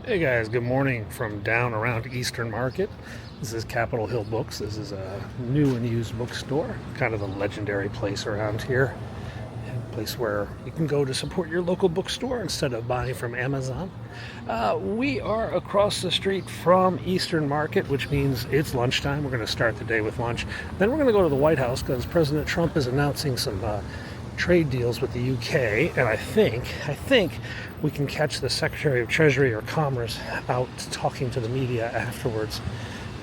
Hey guys, good morning from down around Eastern Market. This is Capitol Hill Books. This is a new and used bookstore, kind of a legendary place around here. A place where you can go to support your local bookstore instead of buying from Amazon. We are across the street from Eastern Market, which means it's lunchtime. We're going to start the day with lunch. Then we're going to go to the White House because President Trump is announcing some trade deals with the UK, and I think we can catch the Secretary of Treasury or Commerce out talking to the media afterwards.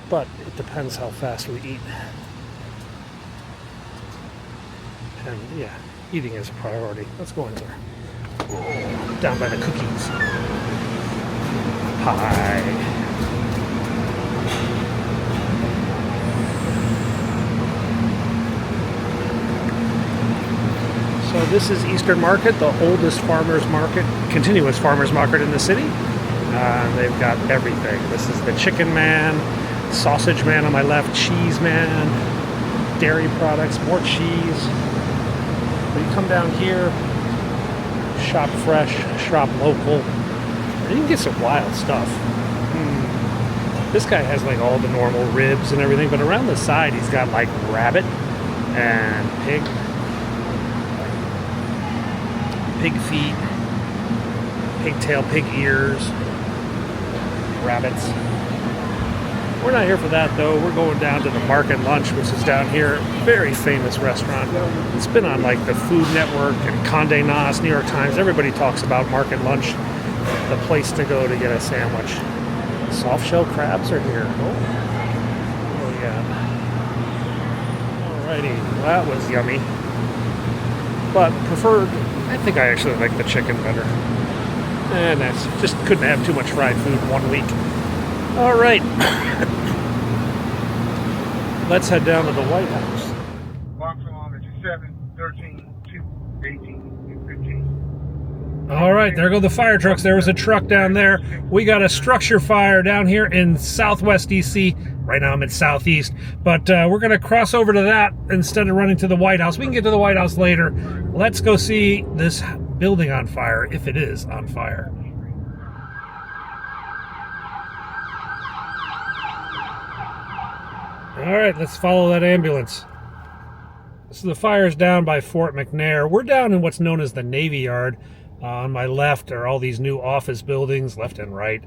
But it depends how fast we eat. And yeah, eating is a priority. Let's go in there. Down by the cookies. Pie. So this is Eastern Market, the oldest farmers market, continuous farmers market in the city. They've got everything. This is the Chicken Man, Sausage Man on my left, Cheese Man, dairy products, more cheese. When you come down here, shop fresh, shop local, and you can get some wild stuff. This guy has like all the normal ribs and everything, but around the side he's got like rabbit and pig feet, pigtail, pig ears, rabbits. We're not here for that though. We're going down to the Market Lunch, which is down here. Very famous restaurant. It's been on like the Food Network and Condé Nast, New York Times. Everybody talks about Market Lunch, the place to go to get a sandwich. Soft shell crabs are here. Oh yeah. Alrighty, well, that was yummy. But preferred, I think I actually like the chicken better. And that's just couldn't have too much fried food in 1 week. All right. Let's head down to the White House. Box kilometer 7, 13, 2, 18, 15. All right, there go the fire trucks. There was a truck down there. We got a structure fire down here in Southwest DC. Right now I'm in Southeast, but we're going to cross over to that instead of running to the White House. We can get to the White House later. Let's go see this building on fire, if it is on fire. All right, let's follow that ambulance. So the fire's down by Fort McNair. We're down in what's known as the Navy Yard. On my left are all these new office buildings, left and right.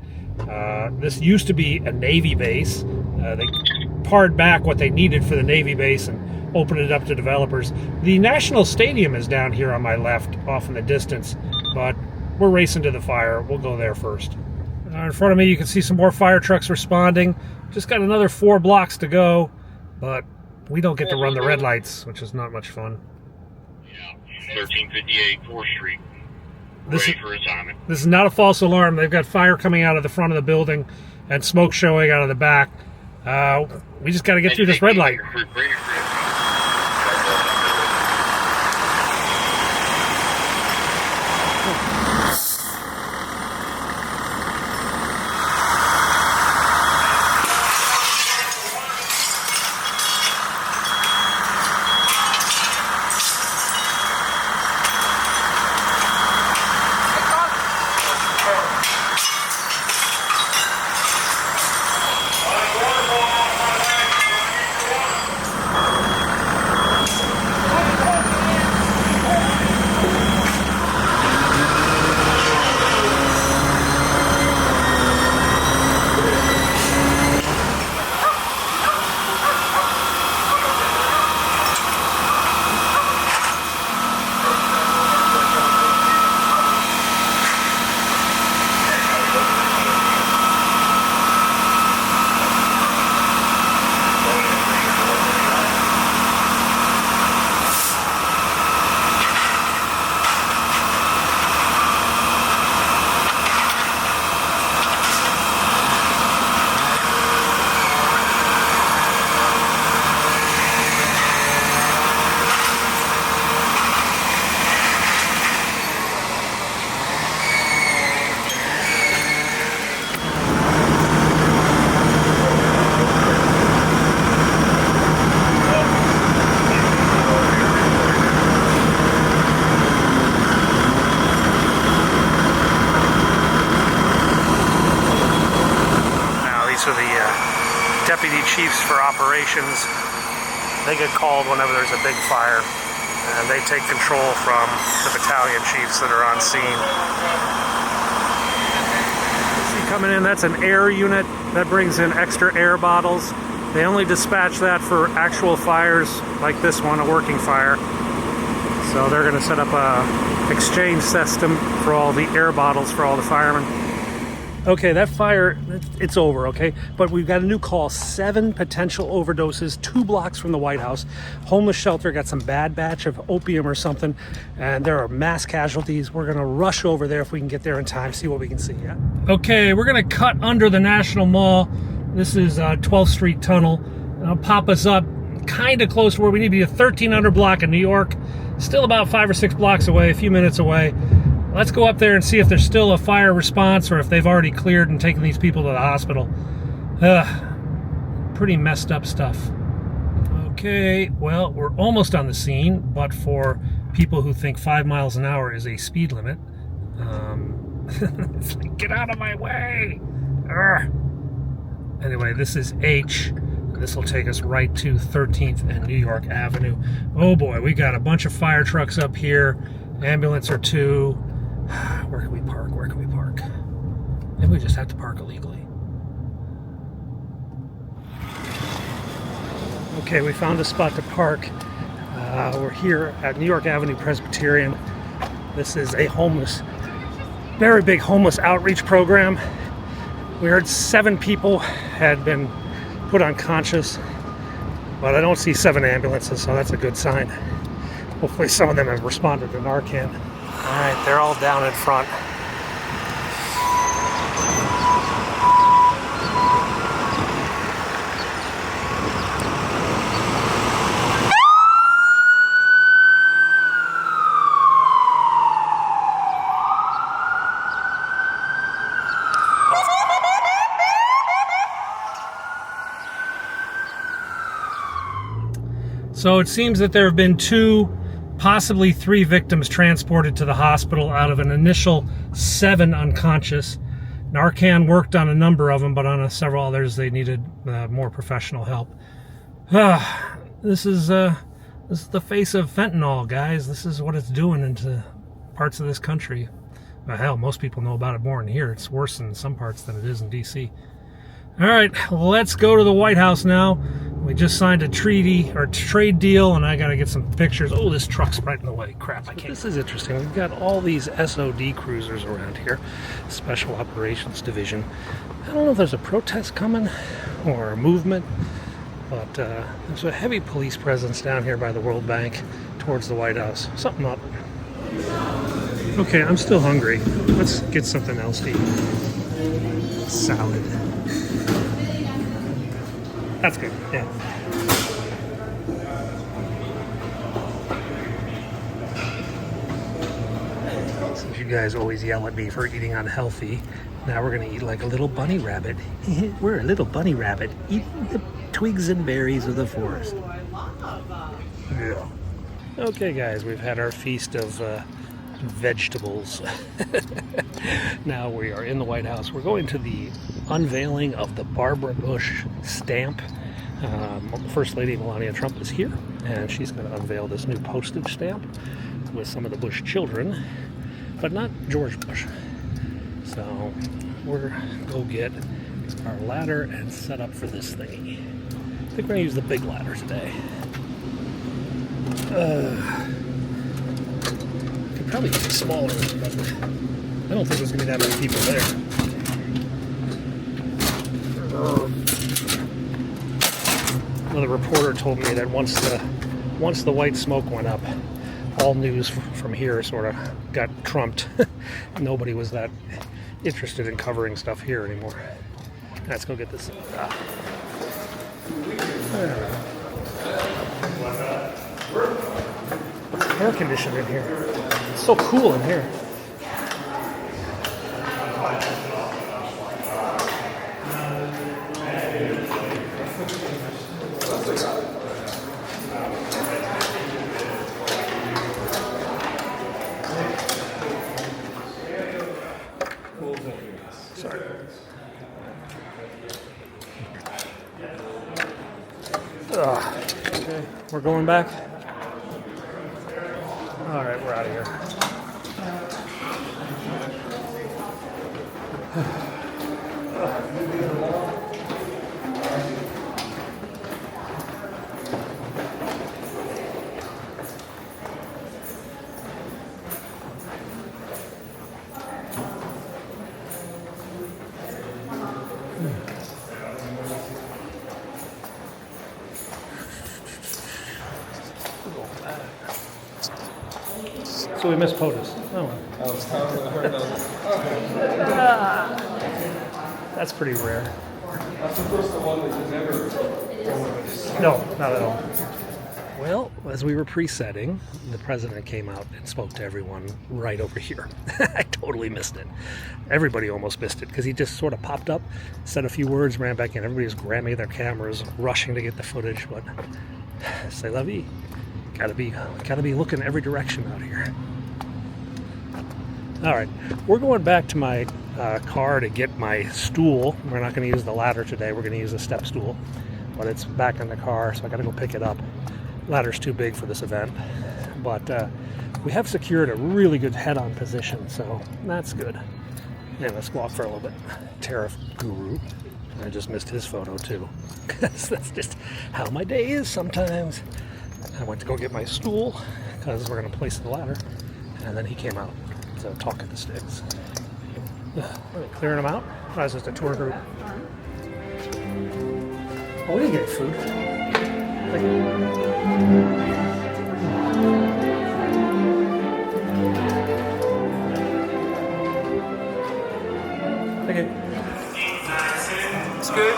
This used to be a Navy base. They pared back what they needed for the Navy base and opened it up to developers. The National Stadium is down here on my left, off in the distance, but we're racing to the fire. We'll go there first. In front of me, you can see some more fire trucks responding. Just got another 4 blocks to go, but we don't get to run the red lights, which is not much fun. Yeah, 1358 4th Street. Ready for assignment. This is not a false alarm. They've got fire coming out of the front of the building and smoke showing out of the back. We just got to get through this red light. deputy chiefs for operations. They get called whenever there's a big fire, and they take control from the battalion chiefs that are on scene. See coming in, that's an air unit that brings in extra air bottles. They only dispatch that for actual fires like this one, a working fire. So they're going to set up a exchange system for all the air bottles for all the firemen. Okay, that fire, it's over, okay? But we've got a new call, 7 potential overdoses, 2 blocks from the White House. Homeless shelter got some bad batch of opium or something, and there are mass casualties. We're gonna rush over there if we can get there in time, see what we can see, yeah? Okay, we're gonna cut under the National Mall. This is 12th Street Tunnel. It'll pop us up kind of close to where we need to be, a 1300 block in New York. Still about 5 or 6 blocks away, a few minutes away. Let's go up there and see if there's still a fire response or if they've already cleared and taken these people to the hospital. Pretty messed up stuff. Okay, well, we're almost on the scene, but for people who think 5 miles an hour is a speed limit, it's like, get out of my way! Anyway, this is H. This will take us right to 13th and New York Avenue. Oh boy, we got a bunch of fire trucks up here, ambulance or 2. Where can we park? Where can we park? Maybe we just have to park illegally. Okay, we found a spot to park. We're here at New York Avenue Presbyterian. This is a very big homeless outreach program. We heard 7 people had been put unconscious, but I don't see 7 ambulances, so that's a good sign. Hopefully some of them have responded to Narcan. All right, they're all down in front. So it seems that there have been 2, possibly 3 victims transported to the hospital out of an initial 7 unconscious. Narcan worked on a number of them, but on several others they needed more professional help. This is the face of fentanyl, guys. This is what it's doing into parts of this country. Well, hell, most people know about it more in here. It's worse in some parts than it is in D.C. All right, let's go to the White House now. We just signed a treaty or trade deal, and I got to get some pictures. Oh, this truck's right in the way. Crap, I can't. This is interesting. We've got all these SOD cruisers around here, Special Operations Division. I don't know if there's a protest coming or a movement, but there's a heavy police presence down here by the World Bank towards the White House. Something up. Okay, I'm still hungry. Let's get something else to eat. Salad. That's good, yeah. Since you guys always yell at me for eating unhealthy, now we're gonna eat like a little bunny rabbit. We're a little bunny rabbit eating the twigs and berries of the forest. Yeah. Okay guys, we've had our feast of vegetables. Now we are in the White House. We're going to the unveiling of the Barbara Bush stamp. First Lady Melania Trump is here, and she's going to unveil this new postage stamp with some of the Bush children, but not George Bush. So we're going to go get our ladder and set up for this thingy. I think we're going to use the big ladder today. Could probably use it smaller, but I don't think there's going to be that many people there. Another reporter told me that once the white smoke went up, all news from here sort of got trumped. Nobody was that interested in covering stuff here anymore. Let's go get this. Air conditioning in here. It's so cool in here. Sorry. Okay, we're going back. All right, we're out of here. So we missed POTUS. Oh, that's pretty rare. No, not at all. Well, as we were presetting, the president came out and spoke to everyone right over here. I totally missed it. Everybody almost missed it because he just sort of popped up, said a few words, ran back in. Everybody was grabbing their cameras, rushing to get the footage, but c'est la vie. Gotta be looking every direction out here. All right, we're going back to my car to get my stool. We're not going to use the ladder today. We're going to use a step stool, but it's back in the car, so I got to go pick it up. Ladder's too big for this event, but we have secured a really good head-on position, so that's good. And let's walk for a little bit. Tariff guru. I just missed his photo too, because that's just how my day is sometimes. I went to go get my stool because we're going to place the ladder, and then he came out to talk at the sticks. Clearing them out? Oh, it's just a tour group. Oh, we didn't get food. Okay. It's good.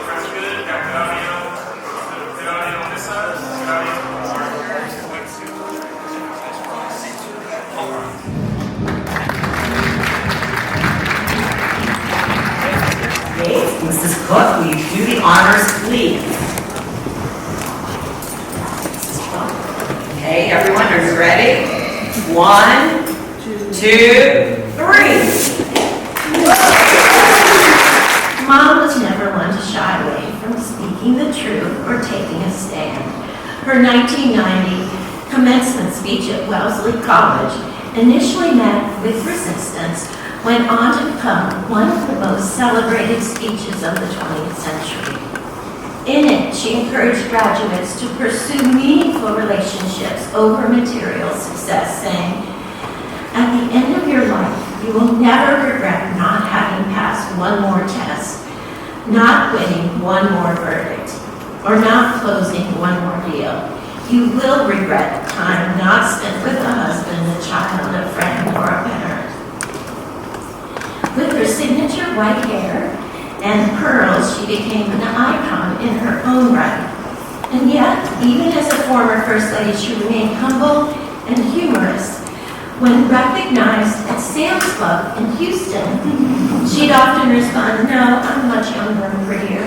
Mrs. Cook, will you do the honors, please? Okay, everyone, are you ready? 1, 2, 3. Mom was never one to shy away from speaking the truth or taking a stand. Her 1990 commencement speech at Wellesley College, initially met with resistance, went on to become one of the most celebrated speeches of the 20th century. In it, she encouraged graduates to pursue meaningful relationships over material success, saying, "At the end of your life, you will never regret not having passed one more test, not winning one more verdict, or not closing one more deal. You will regret time not spent with a husband, a child, a friend, or a parent." With her signature white hair and pearls, she became an icon in her own right. And yet, even as a former First Lady, she remained humble and humorous. When recognized at Sam's Club in Houston, she'd often respond, "No, I'm much younger and prettier."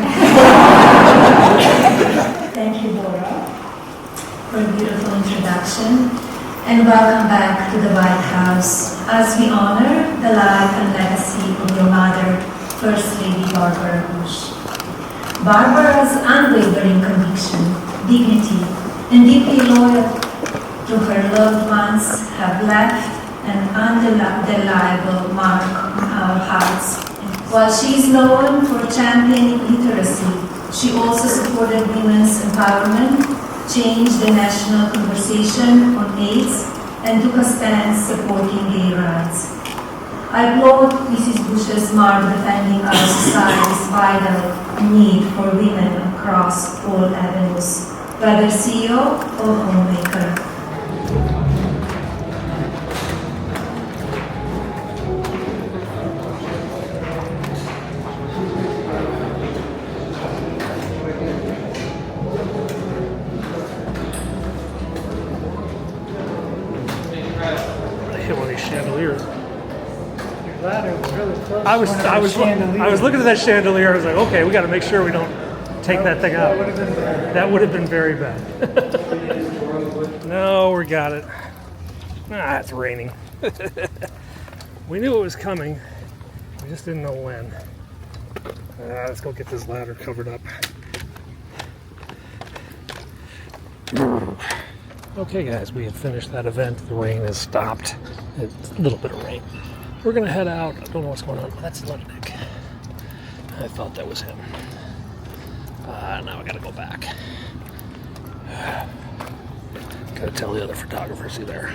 Thank you, Laura, for a beautiful introduction. And welcome back to the White House as we honor the life and legacy of your mother, First Lady Barbara Bush. Barbara's unwavering conviction, dignity, and deeply loyal to her loved ones have left an undeniable mark on our hearts. While she is known for championing literacy, she also supported women's empowerment, changed the national conversation on AIDS, and took a stand supporting gay rights. I applaud Mrs. Bush's mark defending our society's vital need for women across all avenues, whether CEO or homemaker. Chandeliers. Ladder was really close. I was looking at that chandelier. I was like, okay, we got to make sure we don't take that thing out. That would have been very bad. No, we got it. Ah, it's raining. We knew it was coming. We just didn't know when. Let's go get this ladder covered up. Okay guys, we have finished that event. The rain has stopped. It's a little bit of rain. We're gonna head out. I don't know what's going on. Oh, that's Lutnick. I thought that was him. Now I gotta go back. Gotta tell the other photographers he's there.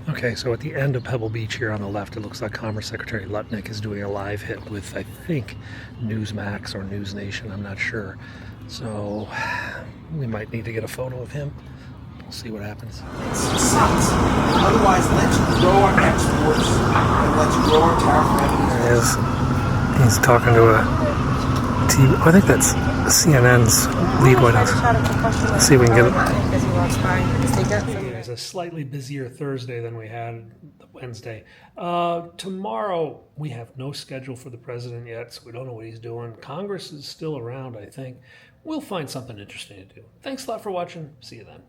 Okay, so at the end of Pebble Beach here on the left, it looks like Commerce Secretary Lutnick is doing a live hit with, I think, Newsmax or News Nation. I'm not sure. So we might need to get a photo of him. We'll see what happens. It sucks. Otherwise, let's grow our exports and let's grow our tariff revenues. There he is. He's talking to a TV. I think that's CNN's lead White House. Let's see if we can get it. It's a slightly busier Thursday than we had Wednesday. Tomorrow, we have no schedule for the president yet, so we don't know what he's doing. Congress is still around, I think. We'll find something interesting to do. Thanks a lot for watching. See you then.